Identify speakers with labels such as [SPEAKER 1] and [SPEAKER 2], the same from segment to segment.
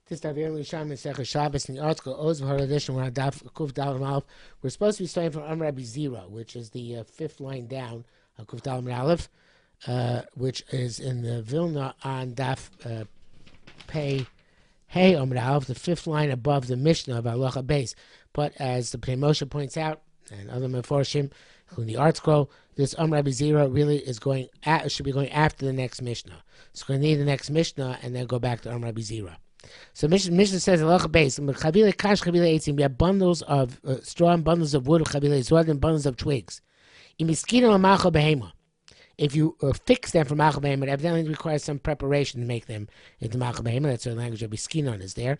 [SPEAKER 1] This Yerushalmi Shabbos in the article Oz Edition. We're on Daf Kuf Dalam Aleph. We're supposed to be starting from Rabbi 0, which is the fifth line down on Kuf Dalam Aleph, which is in the Vilna on Daf Pei Hey Aleph, the fifth line above the Mishnah of Halacha Beis. But as the Pnei Moshe points out, and other Meforshim, including the article, this Rabbi 0 really is should be going after the next Mishnah. So we're going to need the next Mishnah and then go back to Rabbi 0. So Mishnah says, "Halacha Beis, chavile kash chavile eitzim." We have bundles of straw and bundles of wood, chavile zod, and bundles of twigs. If you fix them for machal behema, it evidently requires some preparation to make them into machal behema. That's the language of biskinon is there.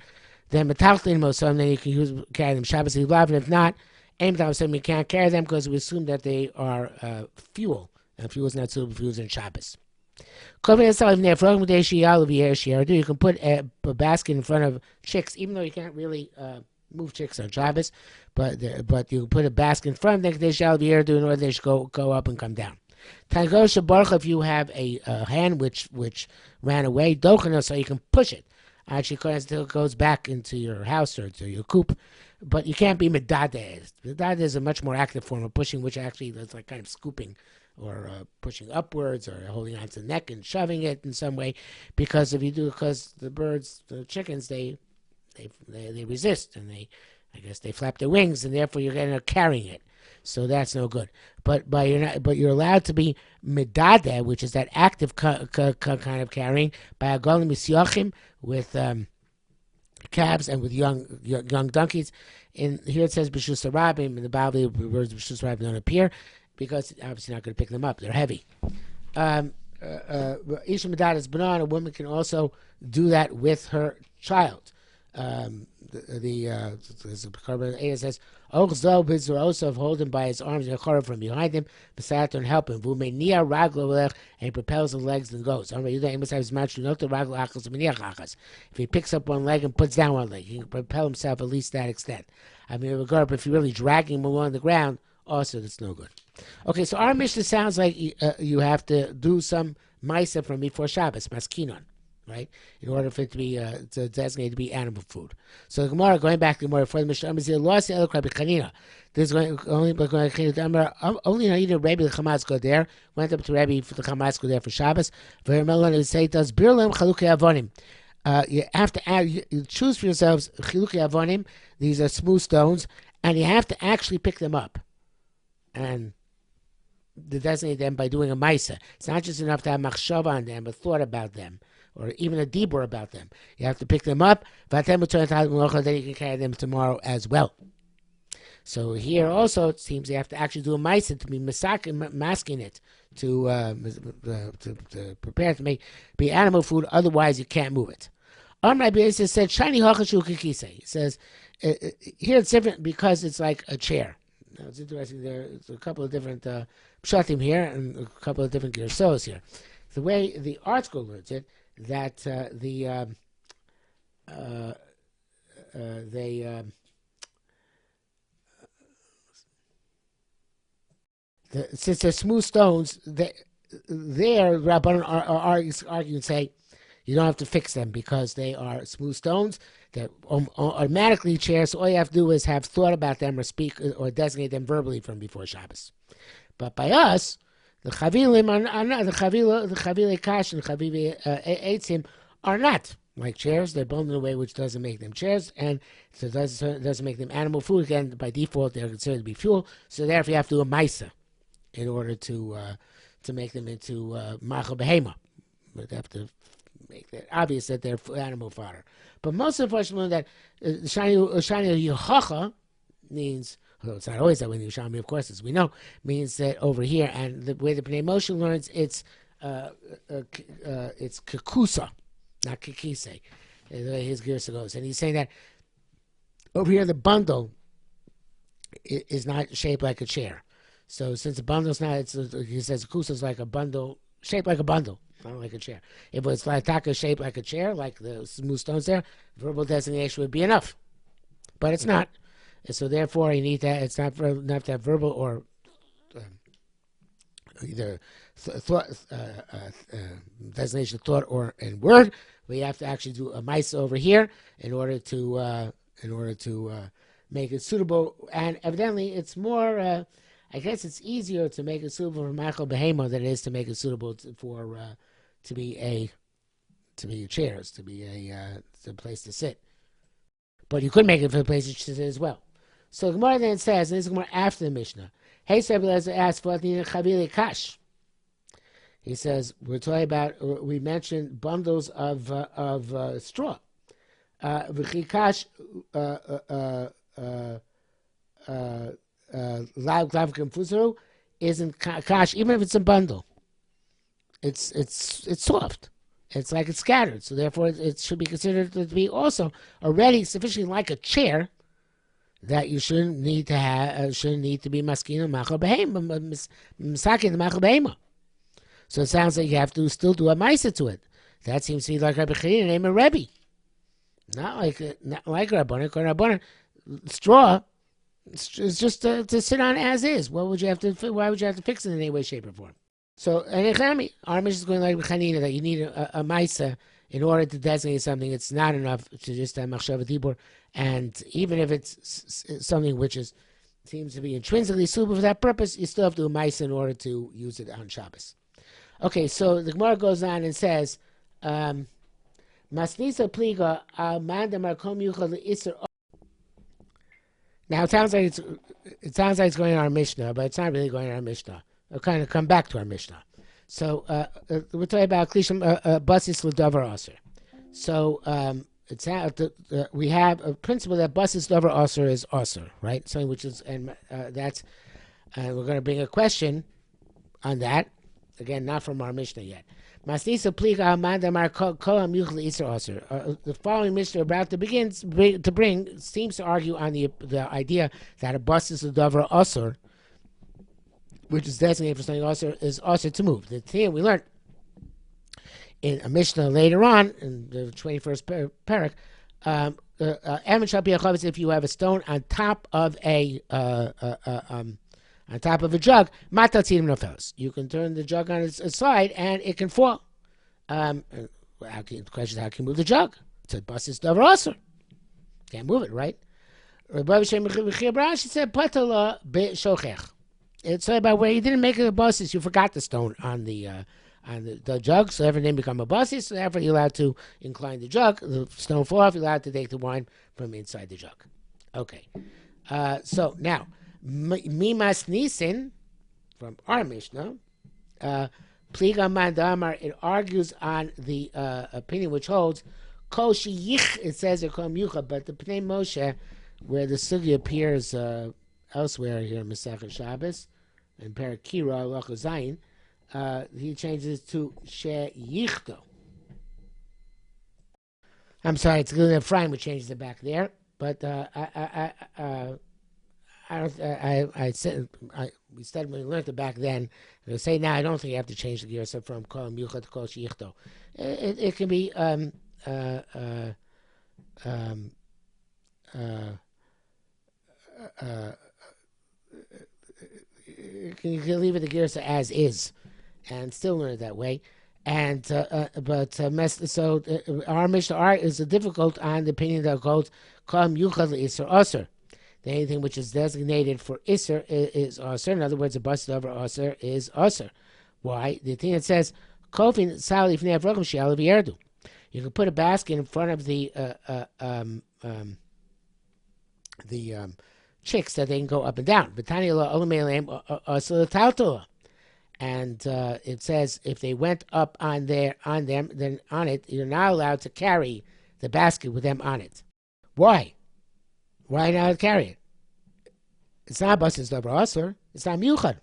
[SPEAKER 1] Then metalchlin mosom, then you can carry them Shabbos and if not, you can't carry them because we assume that they are fuel, and fuel is not suitable for use in Shabbos. You can put a basket in front of chicks, even though you can't really move chicks on Shabbos, but you put a basket in front of them in order they should go up and come down. If you have a hen which ran away, so you can push it. Actually, until it goes back into your house or to your coop. But you can't be medadeh. Medadeh is a much more active form of pushing, which actually is like kind of scooping or pushing upwards or holding onto the neck and shoving it in some way. Because if you do, because the chickens, they resist and I guess they flap their wings and therefore you're going to carrying it. So that's no good. But you're allowed to be medadeh, which is that active kind of carrying by a golim misyachim with calves and with young donkeys. In here it says b'shus harabim, in the Bible the words b'shus harabim don't appear because it's obviously not going to pick them up. They're heavy. Isha medad is banana. A woman can also do that with her child. The says, also hold him by his arms from behind him, and help him. And he propels his legs and goes. If he picks up one leg and puts down one leg, he can propel himself at least to that extent. I mean, but if you're really dragging him along the ground, also that's no good. Okay, so our Mishnah sounds like you have to do some maisa from before Shabbos, maskinon. Right, in order for it to be designated to be animal food. So the Gemara, going back to the Gemara for the Mishnah, this is only Rabbi the Chamas go there. Went up to Rabbi for the Chamas go there for Shabbos. Say does birlam chalukei avonim. You have to you choose for yourselves chalukei avonim. These are smooth stones, and you have to actually pick them up and designate them by doing a maisa. It's not just enough to have machshava on them, but thought about them, or even a dibur about them. You have to pick them up, then you can carry them tomorrow as well. So here also it seems you have to actually do a maisa to be masking it, to prepare it to be animal food, otherwise you can't move it. Rabbi said, Shani He says, here it's different because it's like a chair. Now it's interesting, there's a couple of different pshatim here and a couple of different gersos here. The way the article learns it, that since they're smooth stones, there Rabbanan are arguing and say you don't have to fix them because they are smooth stones. They're automatically chairs. So all you have to do is have thought about them or speak or designate them verbally from before Shabbos. But by us, the chavilim are not, the chavile kash and chavile eitzim are not like chairs. They're bundled in a way which doesn't make them chairs, and so doesn't make them animal food. Again, by default, they're considered to be fuel. So therefore, you have to do a maisa in order to make them into machal behema. But they have to make that obvious that they're animal fodder. But most of the first learn that shani yechacha means, although it's not always that way in the Yerushalmi, of course, as we know, means that over here, and the way the Pnei Moshe learns, it's kekusa, not kekise, the way his girsa goes. And he's saying that over here the bundle is not shaped like a chair. So since the bundle's not, he says kekusa is like a bundle, shaped like a bundle, not like a chair. If it was like taka shaped like a chair, like the smooth stones there, verbal designation would be enough. But it's not. So therefore, you need that. It's not enough to have verbal or either thought, designation thought or in word. We have to actually do a mice over here in order to make it suitable. And evidently, it's more. I guess it's easier to make it suitable for Michael Behemo than it is to make it suitable to be chairs, to be a place to sit. But you could make it for a place to sit as well. So the Gemara then says, and this is Gemara after the Mishnah. Hey, Sebelezer asked for the Chavili Kash. He says we're talking about. We mentioned bundles of straw. V'chikash lav glavkim fuzuru isn't kash, even if it's a bundle. It's soft. It's like it's scattered, so therefore it should be considered to be also already sufficiently like a chair that you shouldn't need to be maskina machal behema, misakin the machal behema. So it sounds like you have to still do a maisa to it. That seems to be like Rabbi Chanina name a Rebbe, not like Rabbanan. Rabbanan straw is just to sit on as is. Why would you have to fix it in any way, shape, or form? So, and our mission is going like Chanina, that you need a maisa in order to designate something. It's not enough to just have machshava dibur, and even if it's something which seems to be intrinsically suitable for that purpose, you still have to do a maisa in order to use it on Shabbos. Okay, so the Gemara goes on and says, Masnisa pliga al manda markom yuchal iser. Now it sounds like it's going on our Mishnah, but it's not really going on our Mishnah. We'll kind of come back to our Mishnah. So we're talking about klishim basis l'davar aser. So we have a principle that basis davar aser is aser, right? Something which is, and that's, we're going to bring a question on that. Again, not from our Mishnah yet. The following Mishnah about to begin to bring seems to argue on the idea that a basis l'davar aser, which is designated for something is also to move. The thing we learned in a Mishnah later on, in the 21st parak, if you have a stone on top of a jug, you can turn the jug on its side and it can fall. The question is, how can you move the jug? It's a basis davar aser. Can't move it, right? She said, patala be'shochech. It's about where you didn't make it a basis, you forgot the stone on the jug, so everything become a basis, so therefore you're allowed to incline the jug, the stone fall off, you're allowed to take the wine from inside the jug. Okay. So now, Mimas Nisin, from our Mishnah, Pliga Mandamar, it argues on the opinion which holds, Kol Shiyich, it says, but the Pnei Moshe, where the sugi appears elsewhere here in Masechet Shabbos, in Parakira, Loch Zayin, he changes to Sheyichto. I'm sorry, it's Gilad Ephraim who changes it back there, but we said when we learned it back then. I say now I don't think you have to change the gear from Kol Yuchad to Kol Sheyichto. It can be you can leave it the girsa as is, and still learn it that way. And so our Mishnah is difficult on the opinion that goes Kam Yuchad Isser Aser. Anything which is designated for Isser is Aser. In other words, a basis over Aser is Aser. Why? The thing that says Kofin Salif Nev Rochim She'alav Yerdu. You can put a basket in front of the chicks that they can go up and down. And it says if they went up on them, then on it, you're not allowed to carry the basket with them on it. Why? Why not carry it? It's not basis davar aser. It's not miyuchad.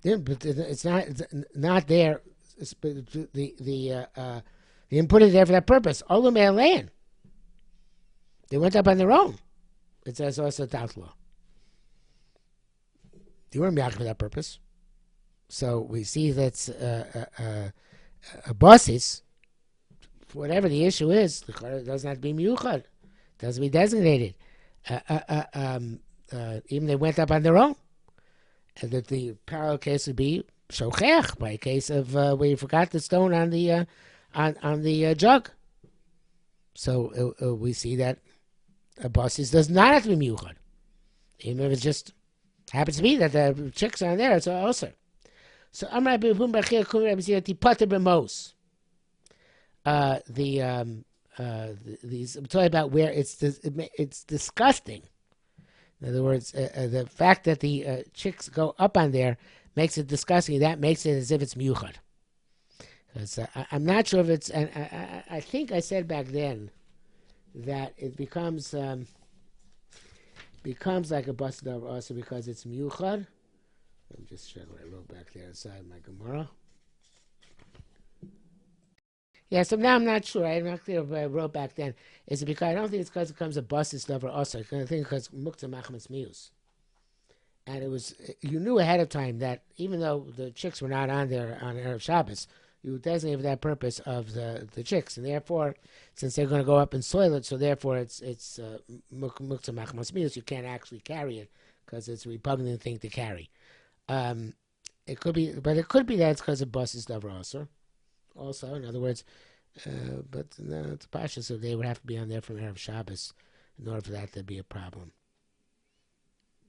[SPEAKER 1] But it's not there. You didn't put it there for that purpose. Olam e'alein. They went up on their own. It says also tatla. You weren't miyach for that purpose. So we see that's a basis. Whatever the issue is, it doesn't have to be miyuchad. Doesn't be designated. Even they went up on their own. And that the parallel case would be shochech, by a case of where you forgot the stone on the jug. So we see that a basis does not have to be miyuchad, even if it just happens to be that the chicks are there. It's also. So Amar B'Hum B'Chir Kum Rabbi Zira Tipater B'Mos. These I'm talking about where it's disgusting. In other words, the fact that the chicks go up on there makes it disgusting. That makes it as if it's miyuchad. Because I'm not sure if it's, and I think I said back then that it becomes like a busted over also because it's miyuchad. Let me just check what I wrote back there inside my Gemara. Yeah, so now I'm not sure. I'm not clear what I wrote back then. Is it because I don't think it's because it comes a busted lover also. I think because mukta machmas mius. And it was, you knew ahead of time that even though the chicks were not on there on Erev Shabbos, you designate for that purpose of the chicks. And therefore, since they're going to go up and soil it, so therefore it's mukta machmas mius. You can't actually carry it because it's a repugnant thing to carry. It could be, but it could be that it's because of busted lover also. Also, in other words, but no, it's Pasha, so they would have to be on there from Erev Shabbos in order for that to be a problem.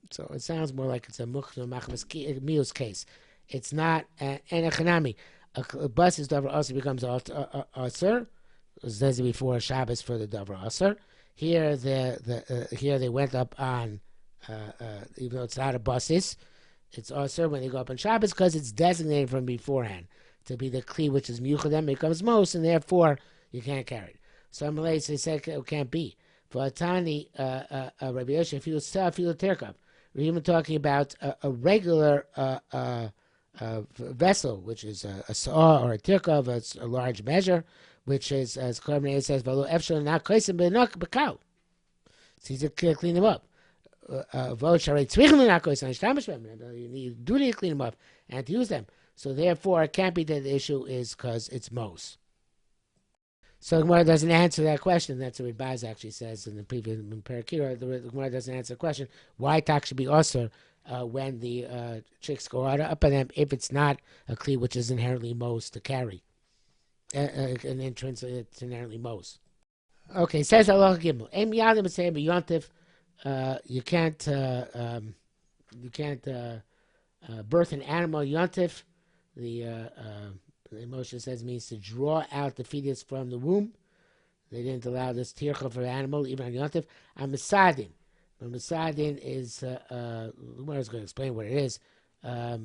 [SPEAKER 1] So it sounds more like it's a Mukhno Machmas Mius case. It's not an Echanami. A bus is Dover also becomes Asr, as before Shabbos for the Dover Asr. Here, here they went up on, even though it's not a buses, it's Asr when they go up on Shabbos because it's designated from beforehand to be the kli which is miyuchad, becomes most, and therefore you can't carry it. So Amalei said it can't be. For Atani, Rabbi Yosef, if you terkab, we're even talking about a regular vessel, which is a saw or a tirkav, it's a large measure, which is, as Korban says, v'lo efshel not koisim b'nok b'kau. So he's to clean them up. You need to clean them up and to use them. So therefore, it can't be that the issue is because it's mos. So the Gemara doesn't answer that question. That's what Baz actually says in the previous Parakira. The Gemara doesn't answer the question why tak should be also when the chicks go up on them if it's not a kli which is inherently mos to carry. An entrance it's inherently mos. Okay, says Allah Gimel. Em yadim say b'yontif. You can't birth an animal yontif. The Moshe says means to draw out the fetus from the womb. They didn't allow this tircha for animal, even on yontif. And mesadin. Mesadin is, the Gemara is going to explain what it is, that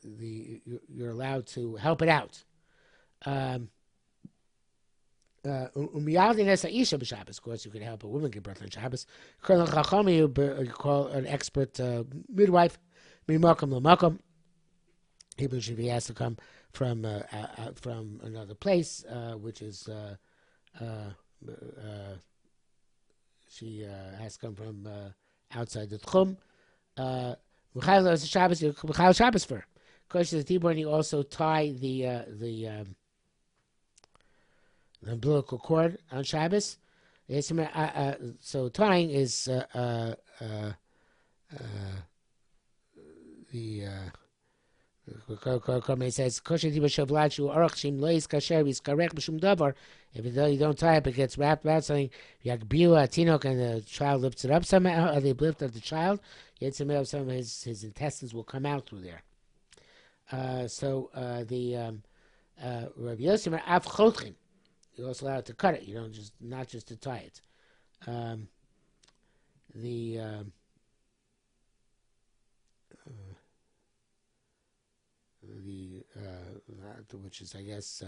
[SPEAKER 1] you're allowed to help it out. Of course, you could help a woman give birth on Shabbos. You call an expert midwife. People should be asked to come from another place, which is she has come from outside the tchum. Shabbos for. Of course, the Tibor, you also tie the umbilical cord on Shabbos. So tying is the It says if you don't tie it, it gets wrapped around something. Tinok, and the child lifts it up somehow, or they lift up the child. Some of his intestines will come out through there. The Rabbi Yosef af chotchin. You're also allowed to cut it. You don't not just to tie it. Which is, I guess,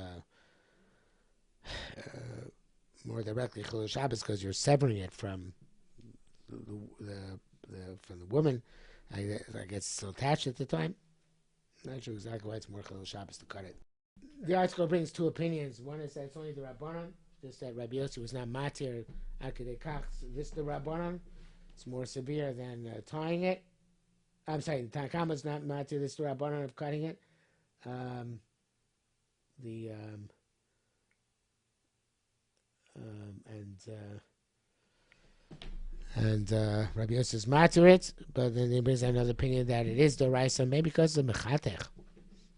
[SPEAKER 1] more directly Chilul Shabbos because you're severing it from the woman. I guess it's still attached at the time. I'm not sure exactly why it's more Chilul Shabbos to cut it. The article brings two opinions. One is that it's only the Rabbanon, just that Rabbi Yossi was not matir akadei kach. This the Rabbanon. It's more severe than tying it. I'm sorry, Tanakama is not matir. This the Rabbanon of cutting it. And Rabbi Yossi is matter it, but then he brings another opinion that it is doraisa, maybe because of mechatech.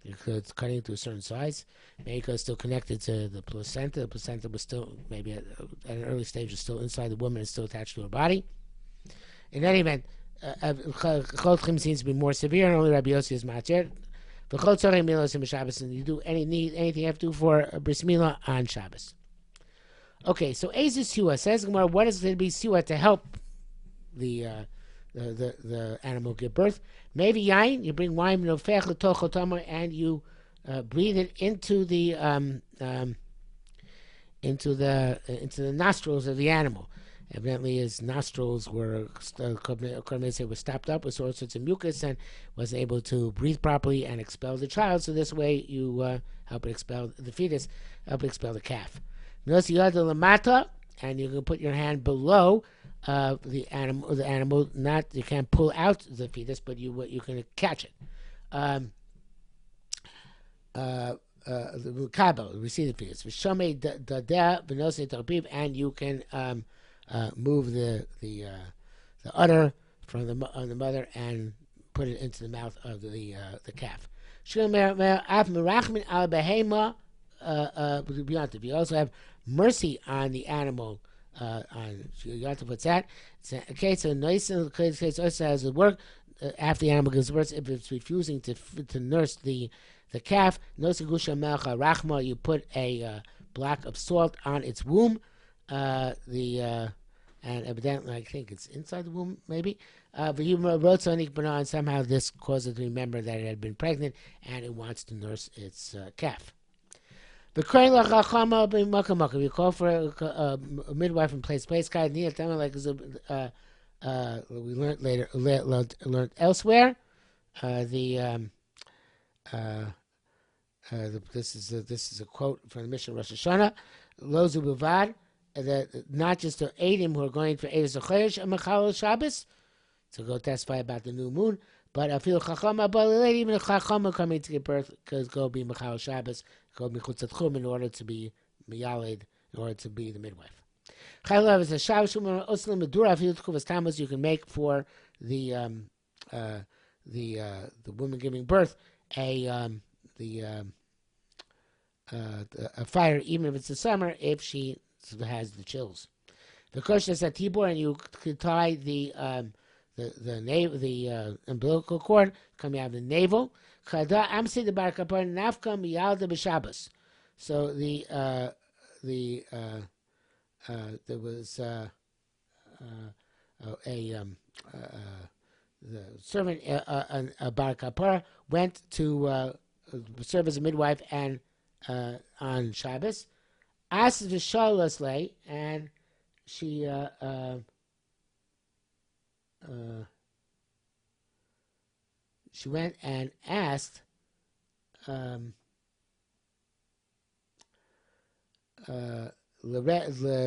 [SPEAKER 1] It's cutting to a certain size. Maybe because it's still connected to the placenta. The placenta was still, maybe at an early stage, was still inside the woman and still attached to her body. In any event, Chol seems to be more severe, and only Rabbi Yossi is matir. And you do anything you have to do for a bris milah on Shabbos. Okay, so Ezer Siwa says, what is going to be Siwa to help the animal give birth? Maybe yain, you bring wine and you breathe it into the nostrils of the animal. Evidently, his nostrils were stopped up with all sorts of mucus and wasn't able to breathe properly and expel the child. So this way, you help it expel the fetus, help it expel the calf. And you can put your hand below the animal. The animal, not you can't pull out the fetus, but you can catch it. The kabo, receive the fetus. And you can move the udder from the mother and put it into the mouth of the calf. You also have mercy on the animal. On Yontif, what's that? Okay, so nice also has the work after the animal gives birth. If it's refusing to nurse the calf, you put a block of salt on its womb. And evidently, I think it's inside the womb, maybe. And somehow this causes it to remember that it had been pregnant and it wants to nurse its calf. You call for a midwife from place to place. Like we learned later, learned elsewhere. This is a quote from the Mishnah Rosh Hashanah. Lozu Buvad, that not just to aid him who are going for Eid Zochesh and Mechal Shabbos to go testify about the new moon, but I feel Chachama, but even a Chachama coming to give birth because go be Mechal Shabbos, go be Chutzat Chum in order to be Miyaled, in order to be the midwife. Chaylav is a Shabbos Oslim Medura. I feel Chuvas Tammuz you can make for the woman giving birth a fire, even if it's the summer, if she has the chills. The question is at Tibor, and you could tie the umbilical cord coming out of the navel. So there was the servant Bar Kapara went to serve as a midwife and on Shabbos. Asked the Shalasle, and she went and asked the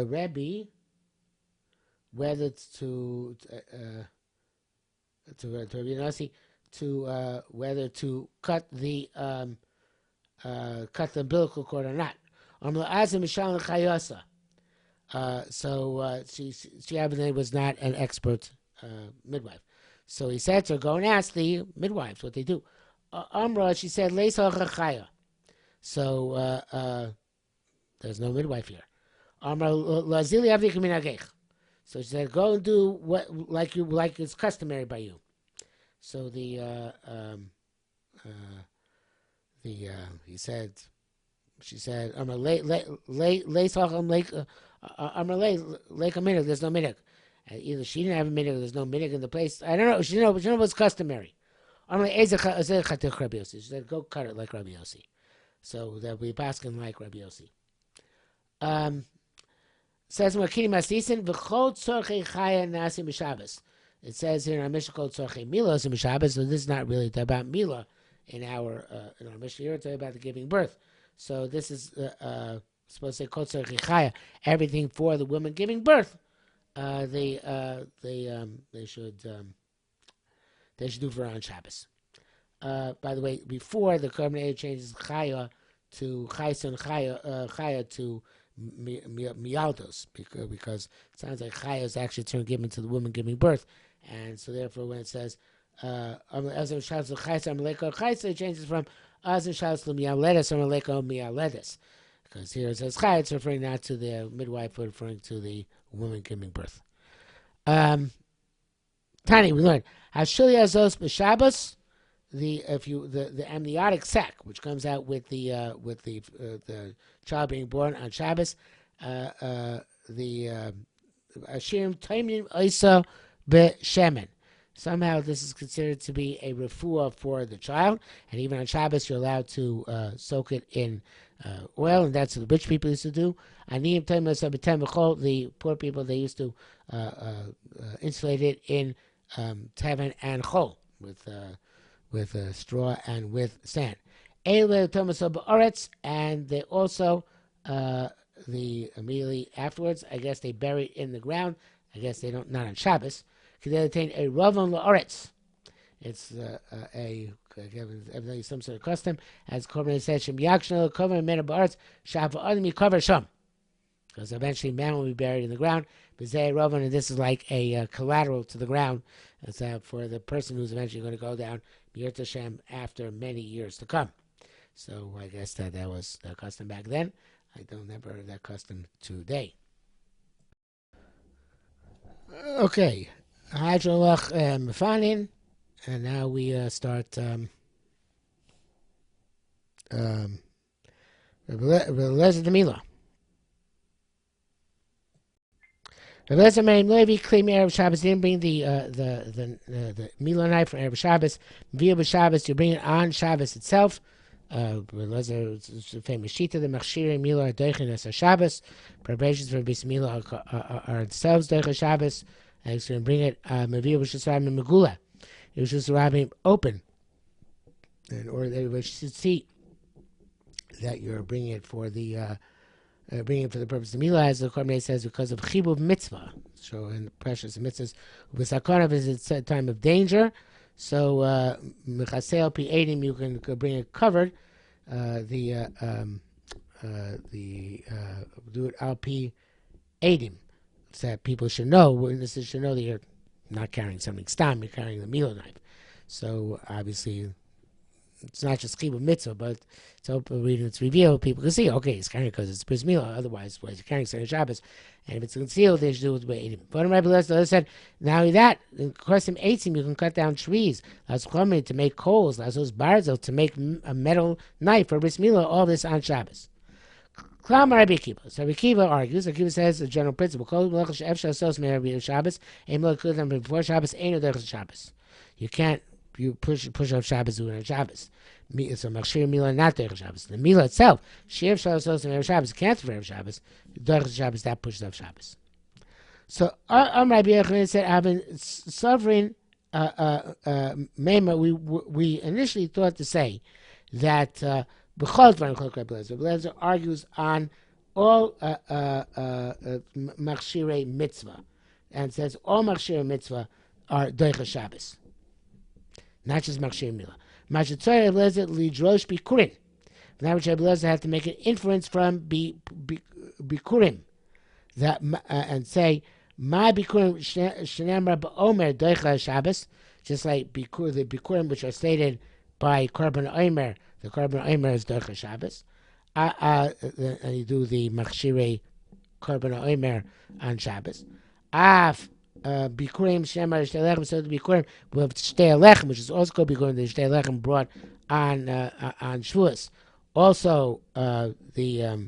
[SPEAKER 1] Rebbe whether to Rabbi Nasi whether to cut the umbilical cord or not. So she evidently was not an expert midwife. So he said to her, go and ask the midwives what they do. Amra, she said, so there's no midwife here. Amra, so she said, go and do what like is customary by you. So she said, Amra, there's no minhag. Either she didn't have a minhag, there's no minhag in the place. I don't know. She didn't know what's customary. She said, go cut it like Rabbi Yossi. So that we paskin like Rabbi Yossi. Says Makini Masisin v'chol tzorchei chaya nasi b'Shabbos. It says here in our Mishnah called tzorchei milah b'Shabbos. So this is not really about milah in our Mishnah here. It's about the giving birth. So this is supposed to say kol tzorchei chaya, everything for the woman giving birth. They should do for on Shabbos. By the way, before the Korban changes chaya to chayson chaya to mialdos, because it sounds like chaya is actually a term given to the woman giving birth, and so therefore when it says azim shalos l'chaysa amaleko chaysa, it changes from azim shalos l'mialedes amaleko mialedes, because here it says chaya, it's referring not to the midwife but referring to the woman giving birth. Tani, we learned hashili azos b'Shabbos. The amniotic sac, which comes out with the child being born on Shabbos, the ashirim taimim isa b'shemen. Somehow this is considered to be a refuah for the child, and even on Shabbos you're allowed to soak it in oil, and that's what the rich people used to do. Aniyim taimim isa b'tem v'chol. The poor people, they used to insulate it in teven and chol with straw and with sand. And they also, immediately afterwards, I guess they bury it in the ground. I guess they don't, not on Shabbos, because they attain a ravon la'aretz. It's evidently some sort of custom, as Korban said, Shem Yakshna cover men ba'aretz, Shav Adam cover Sham. Because eventually man will be buried in the ground. B'zeh ravon, and this is like a collateral to the ground. It's for the person who's eventually going to go down B'yert Hashem after many years to come. So I guess that was the custom back then. I don't never heard of that custom today. Okay, Hydrolach Mefanin, and now we start Rebelezer Demila. Rebelezer Merim Levi claimed Erev Shabbos didn't bring the Mila knife from Erev Shabbos. Via B'Shabbos, you bring it on Shabbos itself. Rebelezer is a famous shita. The Machshirei Mila are doichin as a Shabbos. Preparations for Bris Mila are themselves doichin Shabbos. And he's going to bring it Mevia B'Shus Rabim Megula. It was just Rabim open, in order that everybody should see that you're bringing it for the purpose of Mila, as the Korban says, because of Chibuv Mitzvah, so in the precious mitzvahs. V'sakanav is a time of danger, so Mechasel Pi Edim, you can bring it covered. Do it Al Pi Edim, so that people should know, witnesses should know that you're not carrying something stam, you're carrying the Mila knife. So obviously, it's not just Chibur Mitzvah, but it's open reading, it's revealed. People can see, okay, he's carrying it because it's Bris Milah. Otherwise, why is he carrying Seder Shabbos? And if it's concealed, they should do it by eating. But Rabbi Lezer said, not only that, in Korsim Eitzim, you can cut down trees, to make coals, to make a metal knife for Bris Milah, all this on Shabbos. Klam Rabbi Kiva. So Rabbi Kiva argues, Rabbi Kiva says, a general principle, before Shabbos, you can't push off Shabbos on Shabbos. So Machshir Mila not Derech Shabbos. The Mila itself, Shir Shabbos Erev Shabbos, can't for Erev Shabbos. Derech Shabbos, that pushes off Shabbos. So Rabbi Yochanan said, having sovereign Mema, we initially thought to say that B'chol Dvarim Chalok Rabbi Lezer. Rabbi Lezer argues on all Machshirei Mitzvah, and says all Machshirei Mitzvah are Derech Shabbos. Not just Machshir Mila. Mashitzor Rabbi Lezer lidrosh bikurim. Now which Rabbi Lezer had to make an inference from bikurim, that and say my bikurim shenamra ba'omer doicha Shabbos, just like the bikurim which are stated by Korban Omer. The Korban Omer is doicha Shabbos. And you do the Machshirei Korban Omer on Shabbos. Bikurim Shemar Shtei Lechem, so the Bikurim with Shtei Lechem, which is also called Bikurim, the Shtei Lechem brought on Shavuos. Also, their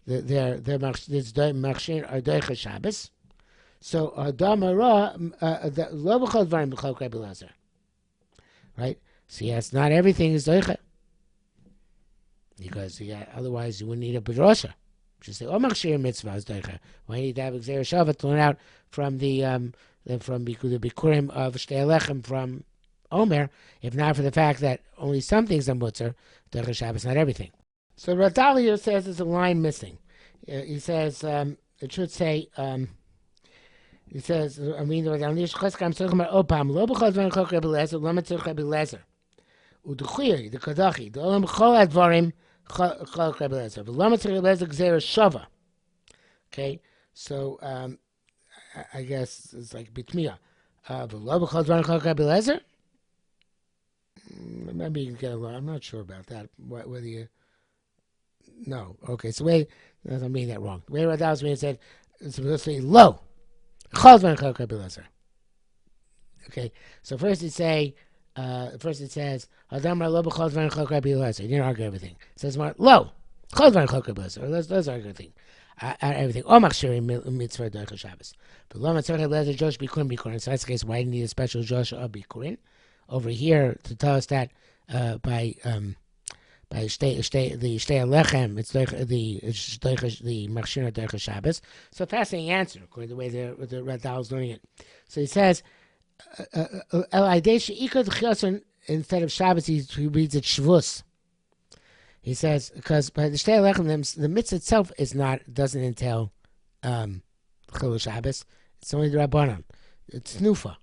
[SPEAKER 1] Machshir are Doicha Shabbos. So Adam Hara, the Lo B'chol Dvarim B'chol Rabbi Lezer, right? So yes, not everything is Doicha, because otherwise you wouldn't need a B'drosha. Just say, oh, Machshir Mitzvah is Doicha. Why need to have Gzeir Shavat to learn out from the Bikurim of Shtei Lechem from Omer, if not for the fact that only some things are Mutzer, Doicha Shabbos, not everything. So Radali here says there's a line missing. He says, it should say, he says, I mean, the Kadachi, the Olam Chol Advarim, Chalok Rabbi Lezer. V'lama tzarich Rabbi Lezer gzeira shava. Okay, so I guess it's like bitmiya. V'lo b'chol dvarim chol Rabbi Eliezer. Maybe you can get along. I'm not sure about that. Whether you no. Okay, so wait, I'm reading that wrong. The way that was when it said it's supposed to say lo. Chol dvarim chol Rabbi Eliezer. Okay, so first it says Adam lo b'chol dvarim chol Rabbi Eliezer. You didn't argue everything. It says more lo. Chol dvarim chol Rabbi Eliezer. Let's argue everything. Everything. All machshirim mitzvah doicha Shabbos. But lo mitzvah lezer Josh bikurin. So that's the case. Why do you need a special Josh of bikurin over here to tell us that by the shtei lechem it's the machshir doicha Shabbos. So fascinating answer according to the way the Radal is learning it. So he says instead of Shabbos he reads it Shavuos. He says because by the Shtei Lechem, the mitzvah itself doesn't entail Chilul Shabbos. It's only the Rabbanon. It's Nufa,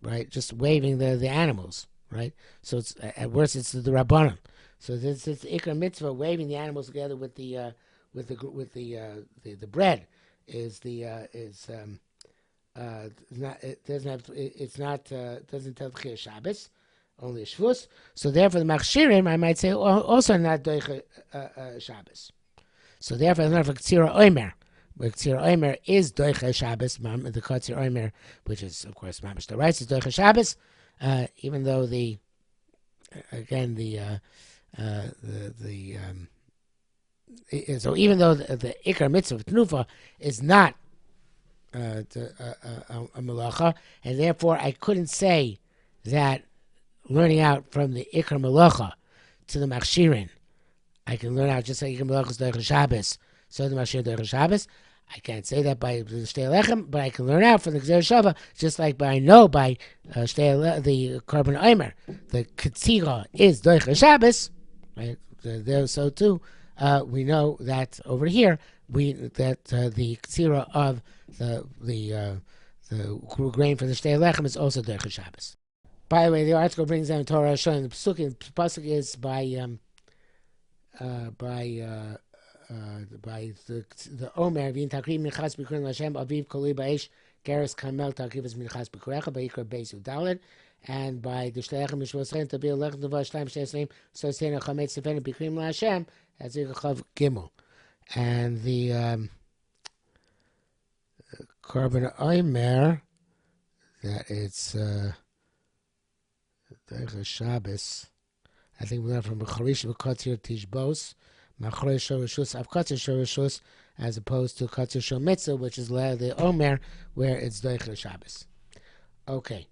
[SPEAKER 1] right? Just waving the animals, right? So it's at worst it's the Rabbanon. So it's the Ikar mitzvah waving the animals together with the bread is not it doesn't tell Chilul Shabbos. Only a Shavuos. So therefore, the Machshirim, I might say, also not Doicha Shabbos. So therefore, it's not for Ktsira Omer. Where Ktsira Omer is Doicha Shabbos, the Ktsira Omer, which is, of course, Mamish the rights, is Doicha Shabbos, even though the so even though the Ikar Mitzvah of Tnufa is not a Malacha, and therefore I couldn't say that learning out from the Ikar Malacha to the Machshirin, I can learn out just like Ikar Malacha is Doicha Shabbos, so the Machshir Doicha Shabbos. I can't say that by the Shtei Lechem, but I can learn out from the Gzer Shava, just like I know by the Korban Omer. The Ketzira is Doicha Shabbos, right? There, so too, we know that over here, the Ketzira of the grain for the Shtei Lechem is also Doicha Shabbos. By the way, the article brings down Torah showing the pasuk is by the Omer v'in takri minchas b'kurin l'Hashem aviv koli ba'esh geras kamel takivas minchas b'kurecha ba'ikra beisu daled, and by the shleichem mishvosrein tabil lechem tova shleim sheisleim so seina chametz sefenim b'kurim l'Hashem as Chav Gimel, and the Korban Omer that it's Shabbos. I think we learned from Charish v'Katzir Tishbos, Machrei Shorishus Avkatzir Shorishus, as opposed to Katzir Shor Mitzvah, which is the Omer, where it's Doicha Shabbos. Okay,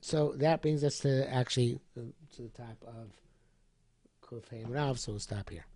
[SPEAKER 1] so that brings us to actually to the top of Kuf Hein Rav. So we'll stop here.